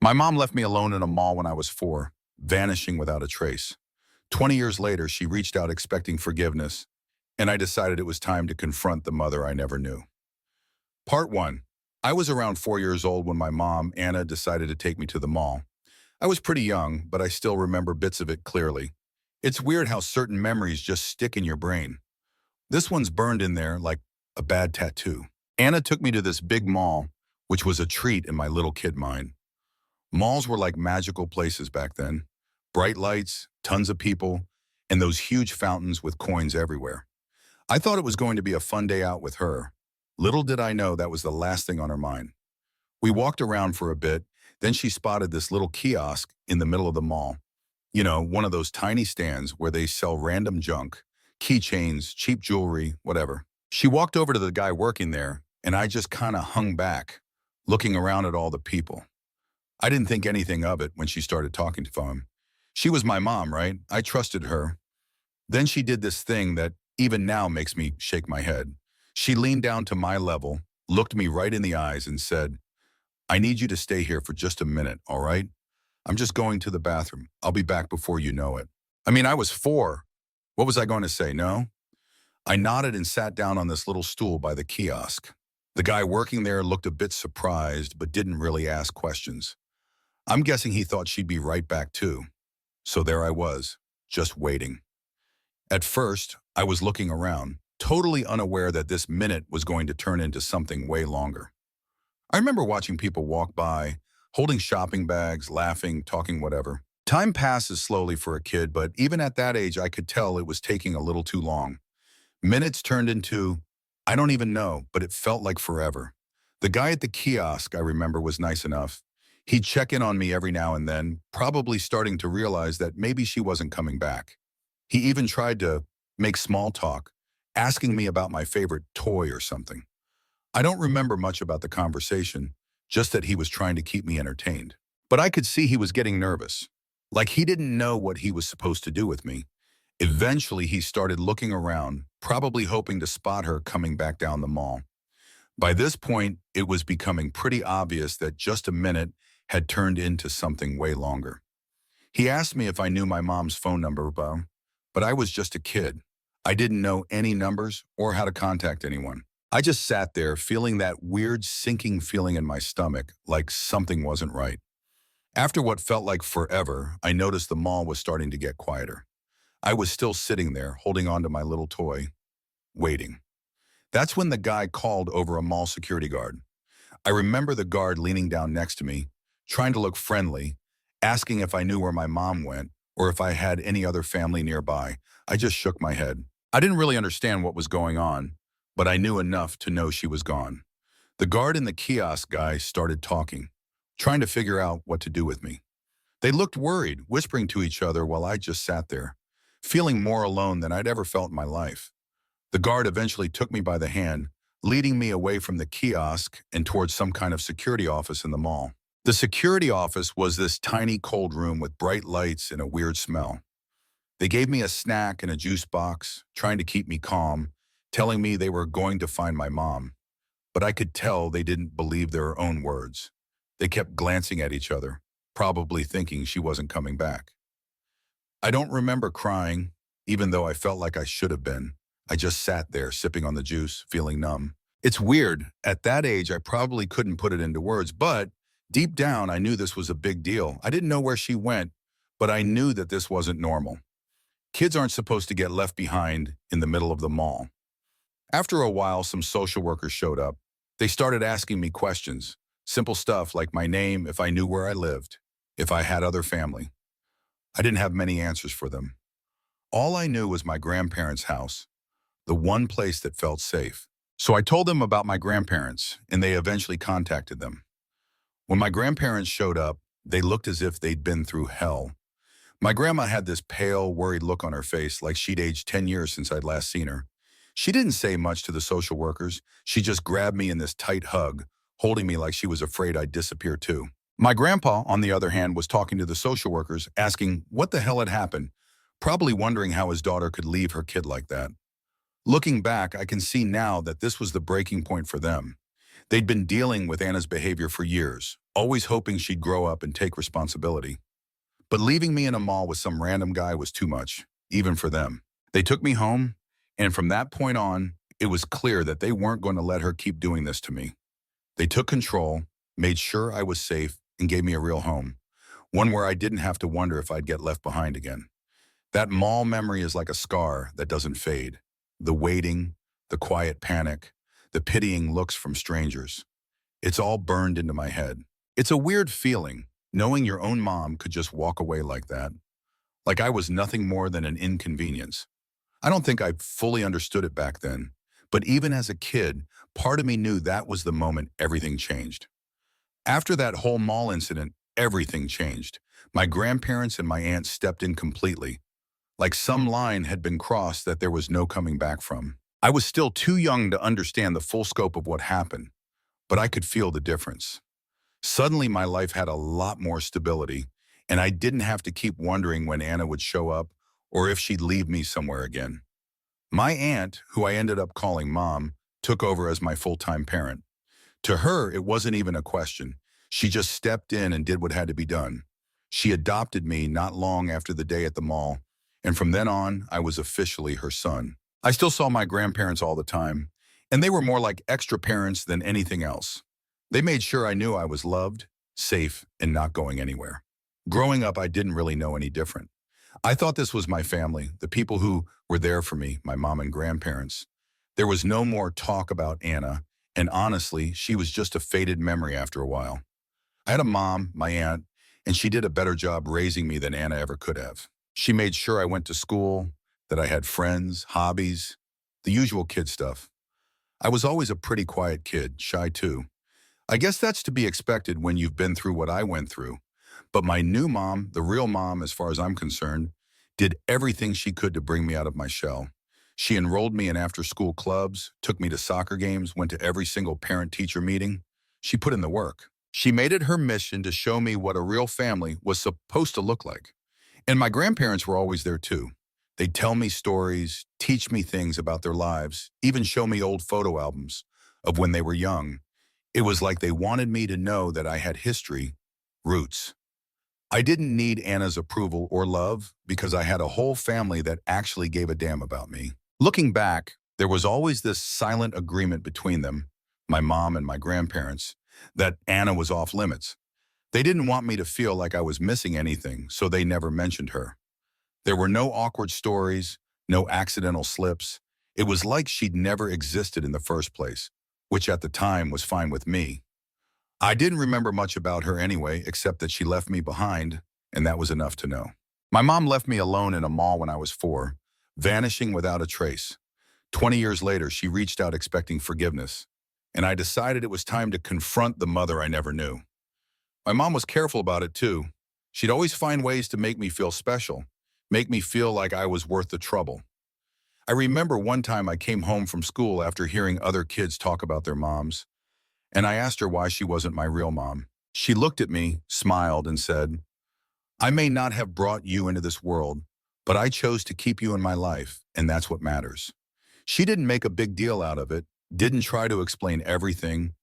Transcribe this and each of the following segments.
My mom left me alone in a mall when I was 4, vanishing without a trace. 20 years later, she reached out expecting forgiveness, and I decided it was time to confront the mother I never knew. Part 1. I was around 4 years old when my mom, Anna, decided to take me to the mall. I was pretty young, but I still remember bits of it clearly. It's weird how certain memories just stick in your brain. This one's burned in there like a bad tattoo. Anna took me to this big mall, which was a treat in my little kid mind. Malls were like magical places back then. Bright lights, tons of people, and those huge fountains with coins everywhere. I thought it was going to be a fun day out with her. Little did I know that was the last thing on her mind. We walked around for a bit, then she spotted this little kiosk in the middle of the mall. You know, one of those tiny stands where they sell random junk, keychains, cheap jewelry, whatever. She walked over to the guy working there, and I just kind of hung back, looking around at all the people. I didn't think anything of it when she started talking to him. She was my mom, right? I trusted her. Then she did this thing that even now makes me shake my head. She leaned down to my level, looked me right in the eyes and said, "I need you to stay here for just a minute, all right? I'm just going to the bathroom. I'll be back before you know it." I mean, I was 4. What was I going to say, no? I nodded and sat down on this little stool by the kiosk. The guy working there looked a bit surprised, but didn't really ask questions. I'm guessing he thought she'd be right back too. So there I was, just waiting. At first, I was looking around, totally unaware that this minute was going to turn into something way longer. I remember watching people walk by, holding shopping bags, laughing, talking whatever. Time passes slowly for a kid, but even at that age, I could tell it was taking a little too long. Minutes turned into, I don't even know, but it felt like forever. The guy at the kiosk, I remember, was nice enough. He'd check in on me every now and then, probably starting to realize that maybe she wasn't coming back. He even tried to make small talk, asking me about my favorite toy or something. I don't remember much about the conversation, just that he was trying to keep me entertained. But I could see he was getting nervous, like he didn't know what he was supposed to do with me. Eventually, he started looking around, probably hoping to spot her coming back down the mall. By this point, it was becoming pretty obvious that just a minute had turned into something way longer. He asked me if I knew my mom's phone number, but I was just a kid. I didn't know any numbers or how to contact anyone. I just sat there feeling that weird sinking feeling in my stomach, like something wasn't right. After what felt like forever, I noticed the mall was starting to get quieter. I was still sitting there, holding on to my little toy, waiting. That's when the guy called over a mall security guard. I remember the guard leaning down next to me, trying to look friendly, asking if I knew where my mom went or if I had any other family nearby. I just shook my head. I didn't really understand what was going on, but I knew enough to know she was gone. The guard and the kiosk guy started talking, trying to figure out what to do with me. They looked worried, whispering to each other while I just sat there, feeling more alone than I'd ever felt in my life. The guard eventually took me by the hand, leading me away from the kiosk and towards some kind of security office in the mall. The security office was this tiny cold room with bright lights and a weird smell. They gave me a snack and a juice box, trying to keep me calm, telling me they were going to find my mom. But I could tell they didn't believe their own words. They kept glancing at each other, probably thinking she wasn't coming back. I don't remember crying, even though I felt like I should have been. I just sat there, sipping on the juice, feeling numb. It's weird. At that age, I probably couldn't put it into words, but deep down, I knew this was a big deal. I didn't know where she went, but I knew that this wasn't normal. Kids aren't supposed to get left behind in the middle of the mall. After a while, some social workers showed up. They started asking me questions, simple stuff like my name, if I knew where I lived, if I had other family. I didn't have many answers for them. All I knew was my grandparents' house, the one place that felt safe. So I told them about my grandparents, and they eventually contacted them. When my grandparents showed up, they looked as if they'd been through hell. My grandma had this pale, worried look on her face, like she'd aged 10 years since I'd last seen her. She didn't say much to the social workers. She just grabbed me in this tight hug, holding me like she was afraid I'd disappear too. My grandpa, on the other hand, was talking to the social workers, asking what the hell had happened, probably wondering how his daughter could leave her kid like that. Looking back, I can see now that this was the breaking point for them. They'd been dealing with Anna's behavior for years, always hoping she'd grow up and take responsibility. But leaving me in a mall with some random guy was too much, even for them. They took me home, and from that point on, it was clear that they weren't going to let her keep doing this to me. They took control, made sure I was safe, and gave me a real home, one where I didn't have to wonder if I'd get left behind again. That mall memory is like a scar that doesn't fade. The waiting, the quiet panic, the pitying looks from strangers. It's all burned into my head. It's a weird feeling, knowing your own mom could just walk away like that. Like I was nothing more than an inconvenience. I don't think I fully understood it back then, but even as a kid, part of me knew that was the moment everything changed. After that whole mall incident, everything changed. My grandparents and my aunt stepped in completely, like some line had been crossed that there was no coming back from. I was still too young to understand the full scope of what happened, but I could feel the difference. Suddenly, my life had a lot more stability, and I didn't have to keep wondering when Anna would show up or if she'd leave me somewhere again. My aunt, who I ended up calling Mom, took over as my full-time parent. To her, it wasn't even a question. She just stepped in and did what had to be done. She adopted me not long after the day at the mall, and from then on, I was officially her son. I still saw my grandparents all the time, and they were more like extra parents than anything else. They made sure I knew I was loved, safe, and not going anywhere. Growing up, I didn't really know any different. I thought this was my family, the people who were there for me, my mom and grandparents. There was no more talk about Anna, and honestly, she was just a faded memory after a while. I had a mom, my aunt, and she did a better job raising me than Anna ever could have. She made sure I went to school, that I had friends, hobbies, the usual kid stuff. I was always a pretty quiet kid, shy too. I guess that's to be expected when you've been through what I went through. But my new mom, the real mom as far as I'm concerned, did everything she could to bring me out of my shell. She enrolled me in after-school clubs, took me to soccer games, went to every single parent-teacher meeting. She put in the work. She made it her mission to show me what a real family was supposed to look like. And my grandparents were always there too. They'd tell me stories, teach me things about their lives, even show me old photo albums of when they were young. It was like they wanted me to know that I had history, roots. I didn't need Anna's approval or love because I had a whole family that actually gave a damn about me. Looking back, there was always this silent agreement between them, my mom and my grandparents, that Anna was off limits. They didn't want me to feel like I was missing anything, so they never mentioned her. There were no awkward stories, no accidental slips. It was like she'd never existed in the first place, which at the time was fine with me. I didn't remember much about her anyway, except that she left me behind, and that was enough to know. My mom left me alone in a mall when I was 4, vanishing without a trace. 20 years later, she reached out expecting forgiveness, and I decided it was time to confront the mother I never knew. My mom was careful about it too. She'd always find ways to make me feel special, make me feel like I was worth the trouble. I remember one time I came home from school after hearing other kids talk about their moms, and I asked her why she wasn't my real mom. She looked at me, smiled, and said, "I may not have brought you into this world, but I chose to keep you in my life, and that's what matters." She didn't make a big deal out of it, didn't try to explain everything.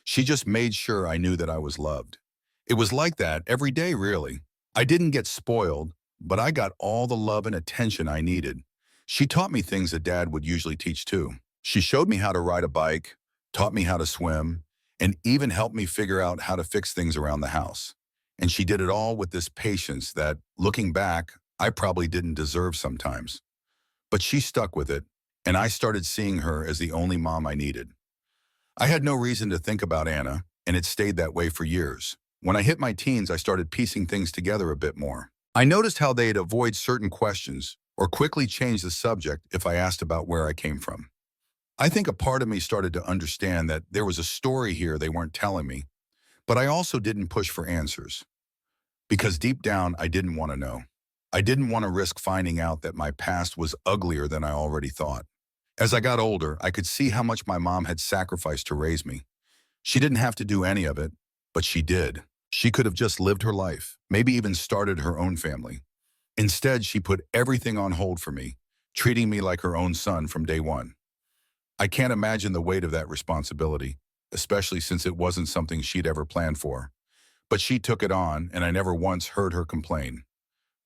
She just made sure I knew that I was loved. It was like that every day, really. I didn't get spoiled, but I got all the love and attention I needed. She taught me things a dad would usually teach too. She showed me how to ride a bike, taught me how to swim, and even helped me figure out how to fix things around the house. And she did it all with this patience that, looking back, I probably didn't deserve sometimes. But she stuck with it, and I started seeing her as the only mom I needed. I had no reason to think about Anna, and it stayed that way for years. When I hit my teens, I started piecing things together a bit more. I noticed how they'd avoid certain questions or quickly change the subject if I asked about where I came from. I think a part of me started to understand that there was a story here they weren't telling me, but I also didn't push for answers. Because deep down, I didn't want to know. I didn't want to risk finding out that my past was uglier than I already thought. As I got older, I could see how much my mom had sacrificed to raise me. She didn't have to do any of it, but she did. She could have just lived her life, maybe even started her own family. Instead, she put everything on hold for me, treating me like her own son from day one. I can't imagine the weight of that responsibility, especially since it wasn't something she'd ever planned for. But she took it on, and I never once heard her complain.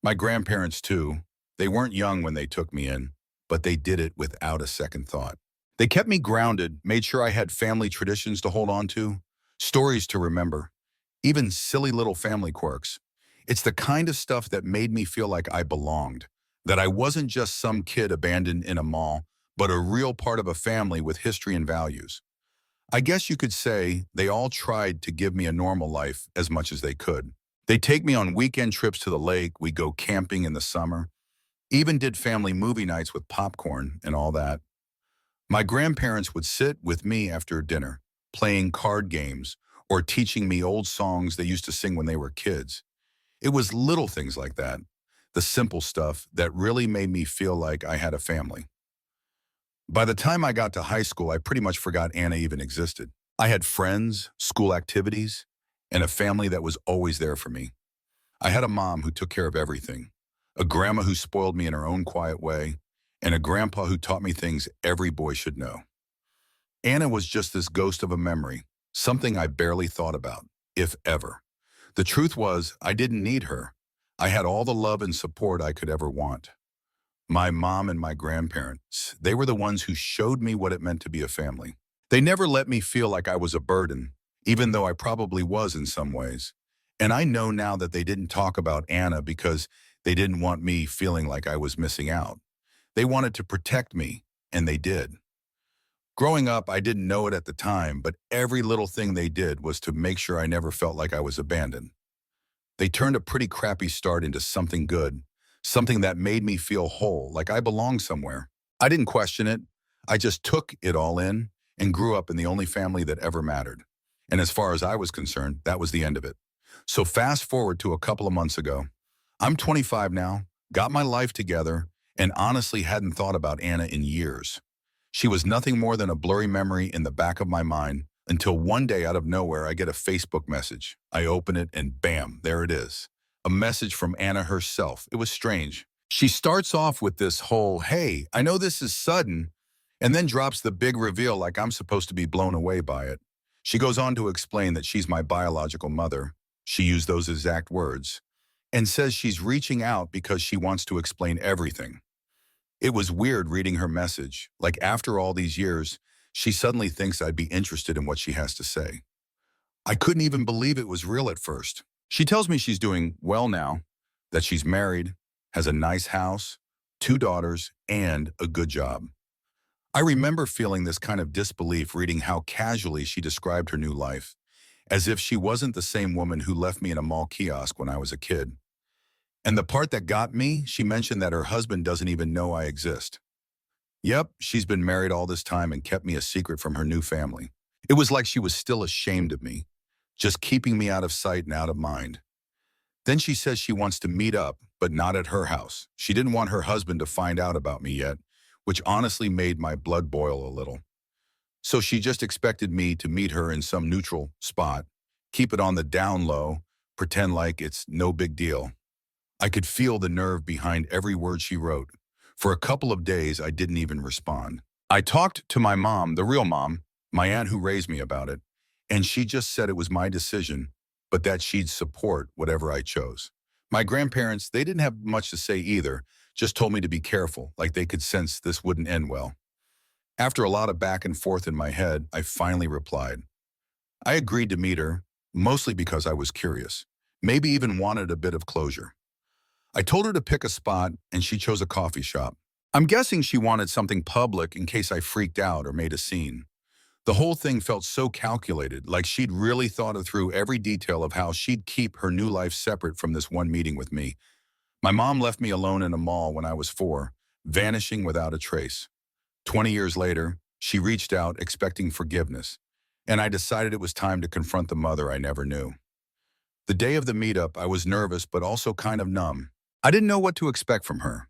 My grandparents, too, they weren't young when they took me in, but they did it without a second thought. They kept me grounded, made sure I had family traditions to hold on to, stories to remember, even silly little family quirks. It's the kind of stuff that made me feel like I belonged, that I wasn't just some kid abandoned in a mall, but a real part of a family with history and values. I guess you could say they all tried to give me a normal life as much as they could. They take me on weekend trips to the lake, we go camping in the summer, even did family movie nights with popcorn and all that. My grandparents would sit with me after dinner, playing card games or teaching me old songs they used to sing when they were kids. It was little things like that, the simple stuff that really made me feel like I had a family. By the time I got to high school, I pretty much forgot Anna even existed. I had friends, school activities, and a family that was always there for me. I had a mom who took care of everything, a grandma who spoiled me in her own quiet way, and a grandpa who taught me things every boy should know. Anna was just this ghost of a memory, something I barely thought about, if ever. The truth was, I didn't need her. I had all the love and support I could ever want. My mom and my grandparents, they were the ones who showed me what it meant to be a family. They never let me feel like I was a burden, even though I probably was in some ways. And I know now that they didn't talk about Anna because they didn't want me feeling like I was missing out. They wanted to protect me, and they did. Growing up, I didn't know it at the time, but every little thing they did was to make sure I never felt like I was abandoned. They turned a pretty crappy start into something good, something that made me feel whole, like I belonged somewhere. I didn't question it. I just took it all in and grew up in the only family that ever mattered. And as far as I was concerned, that was the end of it. So fast forward to a couple of months ago. I'm 25 now, got my life together, and honestly hadn't thought about Anna in years. She was nothing more than a blurry memory in the back of my mind until one day out of nowhere I get a Facebook message. I open it and bam, there it is. A message from Anna herself. It was strange. She starts off with this whole, hey, I know this is sudden, and then drops the big reveal like I'm supposed to be blown away by it. She goes on to explain that she's my biological mother. She used those exact words, and says she's reaching out because she wants to explain everything. It was weird reading her message, like after all these years, she suddenly thinks I'd be interested in what she has to say. I couldn't even believe it was real at first. She tells me she's doing well now, that she's married, has a nice house, 2 daughters, and a good job. I remember feeling this kind of disbelief reading how casually she described her new life, as if she wasn't the same woman who left me in a mall kiosk when I was a kid. And the part that got me, she mentioned that her husband doesn't even know I exist. Yep, she's been married all this time and kept me a secret from her new family. It was like she was still ashamed of me, just keeping me out of sight and out of mind. Then she says she wants to meet up, but not at her house. She didn't want her husband to find out about me yet, which honestly made my blood boil a little. So she just expected me to meet her in some neutral spot, keep it on the down low, pretend like it's no big deal. I could feel the nerve behind every word she wrote. For a couple of days, I didn't even respond. I talked to my mom, the real mom, my aunt who raised me, about it, and she just said it was my decision, but that she'd support whatever I chose. My grandparents, they didn't have much to say either, just told me to be careful, like they could sense this wouldn't end well. After a lot of back and forth in my head, I finally replied. I agreed to meet her, mostly because I was curious, maybe even wanted a bit of closure. I told her to pick a spot, and she chose a coffee shop. I'm guessing she wanted something public in case I freaked out or made a scene. The whole thing felt so calculated, like she'd really thought it through every detail of how she'd keep her new life separate from this one meeting with me. My mom left me alone in a mall when I was 4, vanishing without a trace. 20 years later, she reached out expecting forgiveness, and I decided it was time to confront the mother I never knew. The day of the meetup, I was nervous but also kind of numb. I didn't know what to expect from her.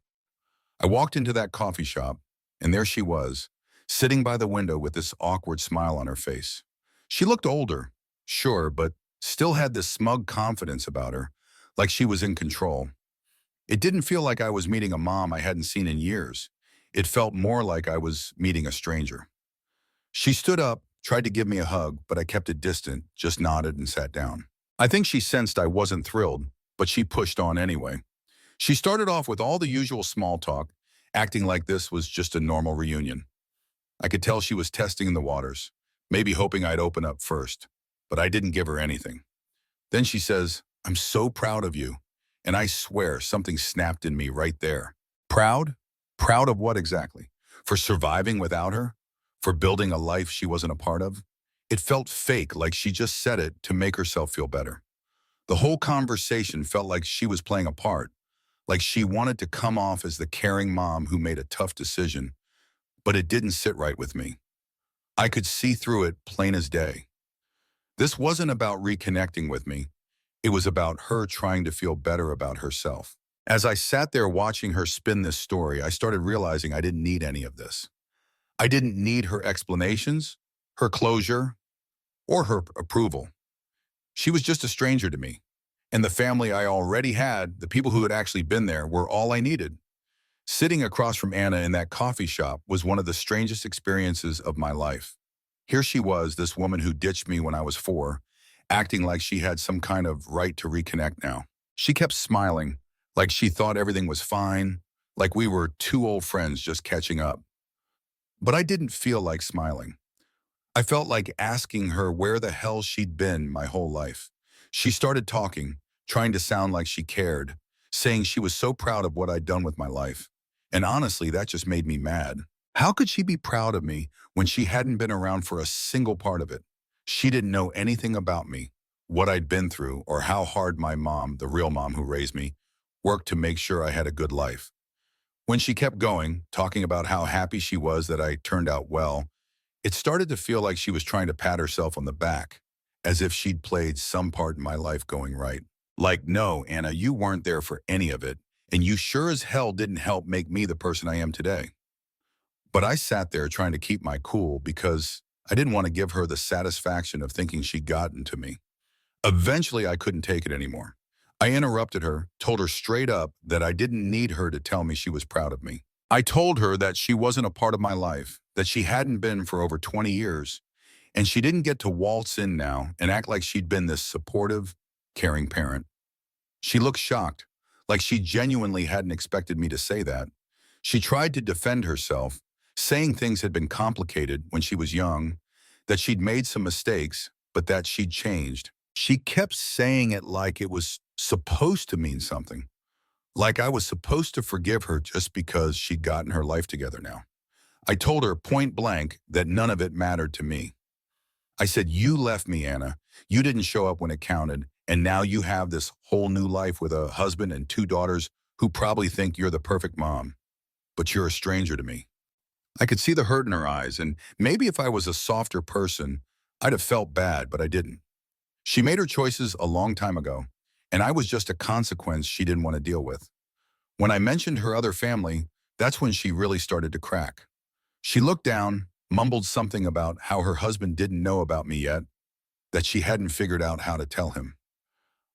I walked into that coffee shop, and there she was, sitting by the window with this awkward smile on her face. She looked older, sure, but still had this smug confidence about her, like she was in control. It didn't feel like I was meeting a mom I hadn't seen in years. It felt more like I was meeting a stranger. She stood up, tried to give me a hug, but I kept it distant, just nodded and sat down. I think she sensed I wasn't thrilled, but she pushed on anyway. She started off with all the usual small talk, acting like this was just a normal reunion. I could tell she was testing the waters, maybe hoping I'd open up first, but I didn't give her anything. Then she says, "I'm so proud of you." And I swear something snapped in me right there. Proud? Proud of what exactly? For surviving without her? For building a life she wasn't a part of? It felt fake, like she just said it to make herself feel better. The whole conversation felt like she was playing a part, like she wanted to come off as the caring mom who made a tough decision, but it didn't sit right with me. I could see through it plain as day. This wasn't about reconnecting with me. It was about her trying to feel better about herself. As I sat there watching her spin this story, I started realizing I didn't need any of this. I didn't need her explanations, her closure, or her approval. She was just a stranger to me. And the family I already had, the people who had actually been there, were all I needed. Sitting across from Anna in that coffee shop was one of the strangest experiences of my life. Here she was, this woman who ditched me when I was 4, acting like she had some kind of right to reconnect now. She kept smiling, like she thought everything was fine, like we were two old friends just catching up. But I didn't feel like smiling. I felt like asking her where the hell she'd been my whole life. She started talking, trying to sound like she cared, saying she was so proud of what I'd done with my life. And honestly, that just made me mad. How could she be proud of me when she hadn't been around for a single part of it? She didn't know anything about me, what I'd been through, or how hard my mom, the real mom who raised me, worked to make sure I had a good life. When she kept going, talking about how happy she was that I turned out well, it started to feel like she was trying to pat herself on the back, as if she'd played some part in my life going right. Like, no, Anna, you weren't there for any of it, and you sure as hell didn't help make me the person I am today. But I sat there trying to keep my cool because I didn't want to give her the satisfaction of thinking she'd gotten to me. Eventually, I couldn't take it anymore. I interrupted her, told her straight up that I didn't need her to tell me she was proud of me. I told her that she wasn't a part of my life, that she hadn't been for over 20 years, and she didn't get to waltz in now and act like she'd been this supportive, caring parent. She looked shocked, like she genuinely hadn't expected me to say that. She tried to defend herself, saying things had been complicated when she was young, that she'd made some mistakes, but that she'd changed. She kept saying it like it was supposed to mean something, like I was supposed to forgive her just because she'd gotten her life together now. I told her point blank that none of it mattered to me. I said, "You left me, Anna. You didn't show up when it counted, and now you have this whole new life with a husband and 2 daughters who probably think you're the perfect mom, but you're a stranger to me." I could see the hurt in her eyes, and maybe if I was a softer person, I'd have felt bad, but I didn't. She made her choices a long time ago, and I was just a consequence she didn't want to deal with. When I mentioned her other family, that's when she really started to crack. She looked down, mumbled something about how her husband didn't know about me yet, that she hadn't figured out how to tell him.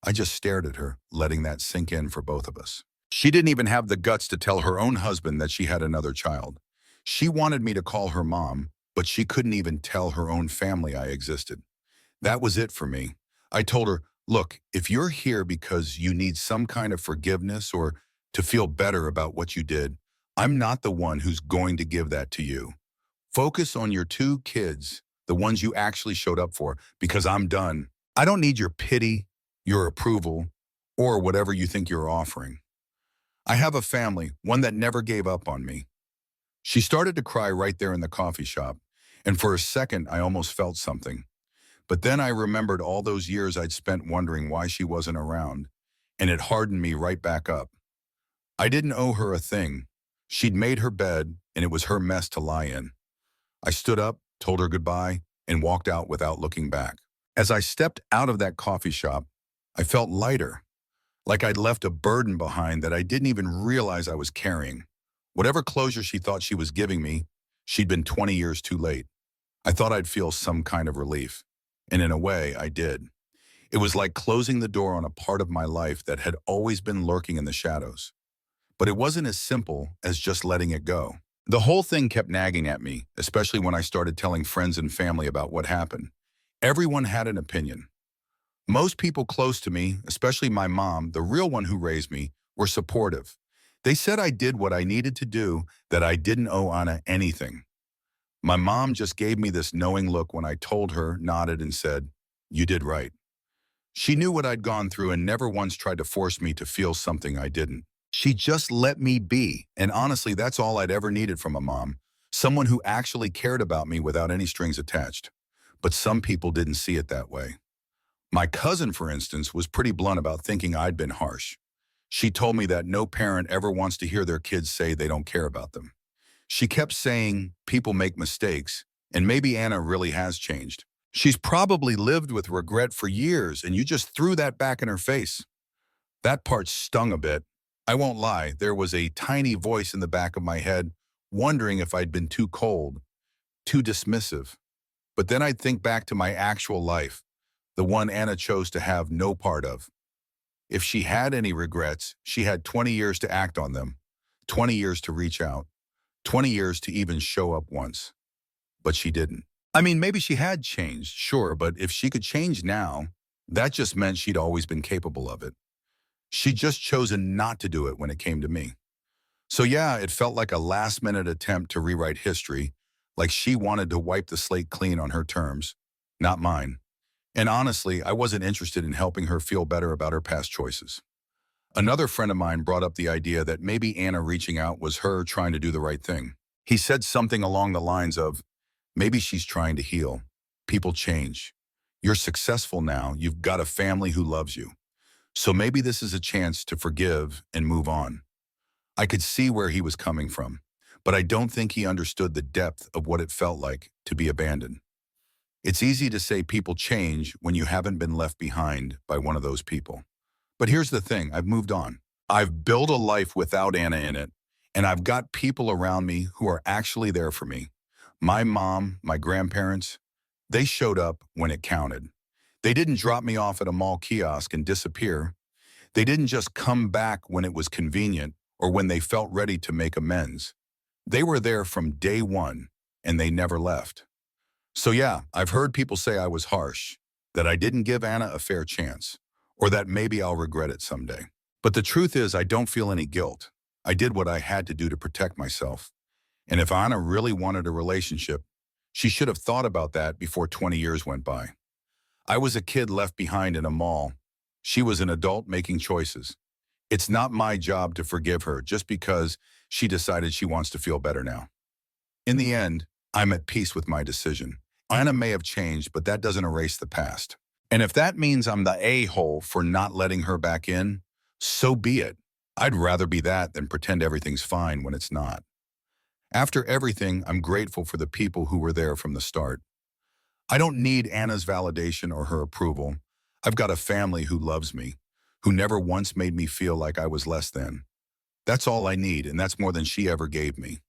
I just stared at her, letting that sink in for both of us. She didn't even have the guts to tell her own husband that she had another child. She wanted me to call her mom, but she couldn't even tell her own family I existed. That was it for me. I told her, "Look, if you're here because you need some kind of forgiveness or to feel better about what you did, I'm not the one who's going to give that to you. Focus on your 2 kids, the ones you actually showed up for, because I'm done. I don't need your pity, your approval, or whatever you think you're offering. I have a family, one that never gave up on me." She started to cry right there in the coffee shop, and for a second I almost felt something. But then I remembered all those years I'd spent wondering why she wasn't around, and it hardened me right back up. I didn't owe her a thing. She'd made her bed, and it was her mess to lie in. I stood up, told her goodbye, and walked out without looking back. As I stepped out of that coffee shop, I felt lighter, like I'd left a burden behind that I didn't even realize I was carrying. Whatever closure she thought she was giving me, she'd been 20 years too late. I thought I'd feel some kind of relief, and in a way, I did. It was like closing the door on a part of my life that had always been lurking in the shadows. But it wasn't as simple as just letting it go. The whole thing kept nagging at me, especially when I started telling friends and family about what happened. Everyone had an opinion. Most people close to me, especially my mom, the real one who raised me, were supportive. They said I did what I needed to do, that I didn't owe Anna anything. My mom just gave me this knowing look when I told her, nodded, and said, "You did right." She knew what I'd gone through and never once tried to force me to feel something I didn't. She just let me be, and honestly, that's all I'd ever needed from a mom, someone who actually cared about me without any strings attached. But some people didn't see it that way. My cousin, for instance, was pretty blunt about thinking I'd been harsh. She told me that no parent ever wants to hear their kids say they don't care about them. She kept saying people make mistakes, and maybe Anna really has changed. She's probably lived with regret for years, and you just threw that back in her face. That part stung a bit. I won't lie, there was a tiny voice in the back of my head, wondering if I'd been too cold, too dismissive. But then I'd think back to my actual life, the one Anna chose to have no part of. If she had any regrets, she had 20 years to act on them, 20 years to reach out, 20 years to even show up once. But she didn't. I mean, maybe she had changed, sure, but if she could change now, that just meant she'd always been capable of it. She'd just chosen not to do it when it came to me. So yeah, it felt like a last-minute attempt to rewrite history, like she wanted to wipe the slate clean on her terms, not mine. And honestly, I wasn't interested in helping her feel better about her past choices. Another friend of mine brought up the idea that maybe Anna reaching out was her trying to do the right thing. He said something along the lines of, maybe she's trying to heal. People change. You're successful now. You've got a family who loves you. So maybe this is a chance to forgive and move on. I could see where he was coming from, but I don't think he understood the depth of what it felt like to be abandoned. It's easy to say people change when you haven't been left behind by one of those people. But here's the thing, I've moved on. I've built a life without Anna in it, and I've got people around me who are actually there for me. My mom, my grandparents, they showed up when it counted. They didn't drop me off at a mall kiosk and disappear. They didn't just come back when it was convenient or when they felt ready to make amends. They were there from day one, and they never left. So yeah, I've heard people say I was harsh, that I didn't give Anna a fair chance, or that maybe I'll regret it someday. But the truth is, I don't feel any guilt. I did what I had to do to protect myself. And if Anna really wanted a relationship, she should have thought about that before 20 years went by. I was a kid left behind in a mall. She was an adult making choices. It's not my job to forgive her just because she decided she wants to feel better now. In the end, I'm at peace with my decision. Anna may have changed, but that doesn't erase the past. And if that means I'm the a-hole for not letting her back in, so be it. I'd rather be that than pretend everything's fine when it's not. After everything, I'm grateful for the people who were there from the start. I don't need Anna's validation or her approval. I've got a family who loves me, who never once made me feel like I was less than. That's all I need, and that's more than she ever gave me.